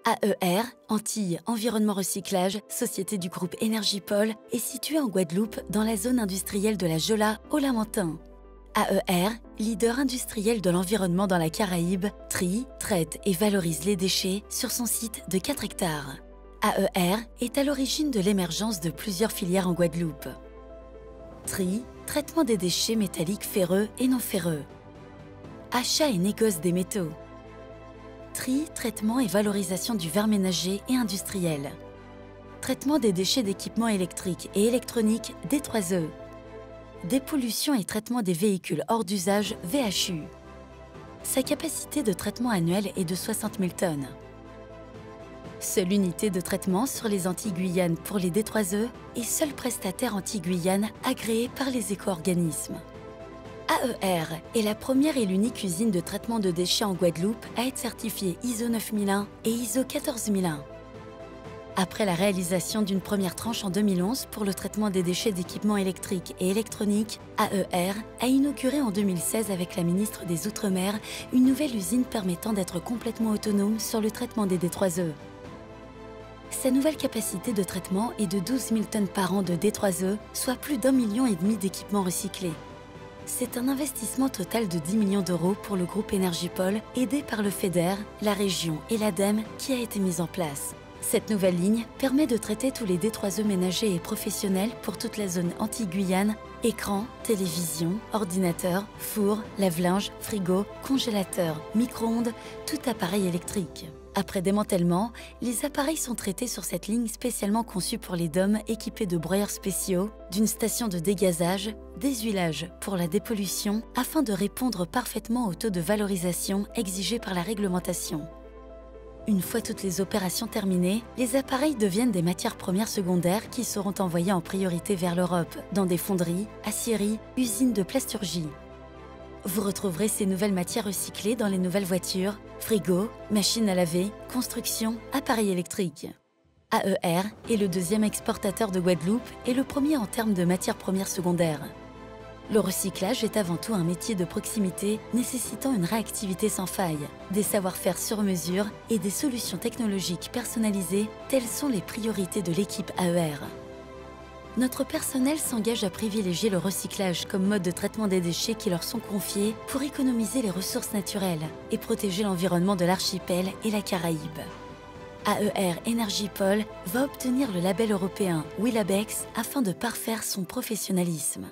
AER, Antilles Environnement Recyclage, société du groupe Énergipol, est située en Guadeloupe dans la zone industrielle de la Jola au Lamentin. AER, leader industriel de l'environnement dans la Caraïbe, trie, traite et valorise les déchets sur son site de 4 hectares. AER est à l'origine de l'émergence de plusieurs filières en Guadeloupe. Tri, traitement des déchets métalliques ferreux et non ferreux. Achat et négoce des métaux. Tri, traitement et valorisation du verre ménager et industriel. Traitement des déchets d'équipements électriques et électroniques D3E. Dépollution et traitement des véhicules hors d'usage VHU. Sa capacité de traitement annuelle est de 60 000 tonnes. Seule unité de traitement sur les Antilles-Guyane pour les D3E et seul prestataire Antilles-Guyane agréé par les éco-organismes. AER est la première et l'unique usine de traitement de déchets en Guadeloupe à être certifiée ISO 9001 et ISO 14001. Après la réalisation d'une première tranche en 2011 pour le traitement des déchets d'équipements électriques et électroniques, AER a inauguré en 2016 avec la ministre des Outre-mer une nouvelle usine permettant d'être complètement autonome sur le traitement des D3E. Sa nouvelle capacité de traitement est de 12 000 tonnes par an de D3E, soit plus d'1,5 million d'équipements recyclés. C'est un investissement total de 10 millions d'euros pour le groupe Énergipol, aidé par le FEDER, la région et l'ADEME qui a été mise en place. Cette nouvelle ligne permet de traiter tous les D3E ménagers et professionnels pour toute la zone Antilles-Guyane, écran, télévision, ordinateur, four, lave-linge, frigo, congélateur, micro-ondes, tout appareil électrique. Après démantèlement, les appareils sont traités sur cette ligne spécialement conçue pour les DOM équipés de broyeurs spéciaux, d'une station de dégazage, d'essuilage pour la dépollution afin de répondre parfaitement au taux de valorisation exigé par la réglementation. Une fois toutes les opérations terminées, les appareils deviennent des matières premières secondaires qui seront envoyées en priorité vers l'Europe, dans des fonderies, aciéries, usines de plasturgie. Vous retrouverez ces nouvelles matières recyclées dans les nouvelles voitures, frigos, machines à laver, construction, appareils électriques. AER est le deuxième exportateur de Guadeloupe et le premier en termes de matières premières secondaires. Le recyclage est avant tout un métier de proximité nécessitant une réactivité sans faille, des savoir-faire sur mesure et des solutions technologiques personnalisées, telles sont les priorités de l'équipe AER. Notre personnel s'engage à privilégier le recyclage comme mode de traitement des déchets qui leur sont confiés pour économiser les ressources naturelles et protéger l'environnement de l'archipel et la Caraïbe. AER Énergipol va obtenir le label européen WILABEX afin de parfaire son professionnalisme.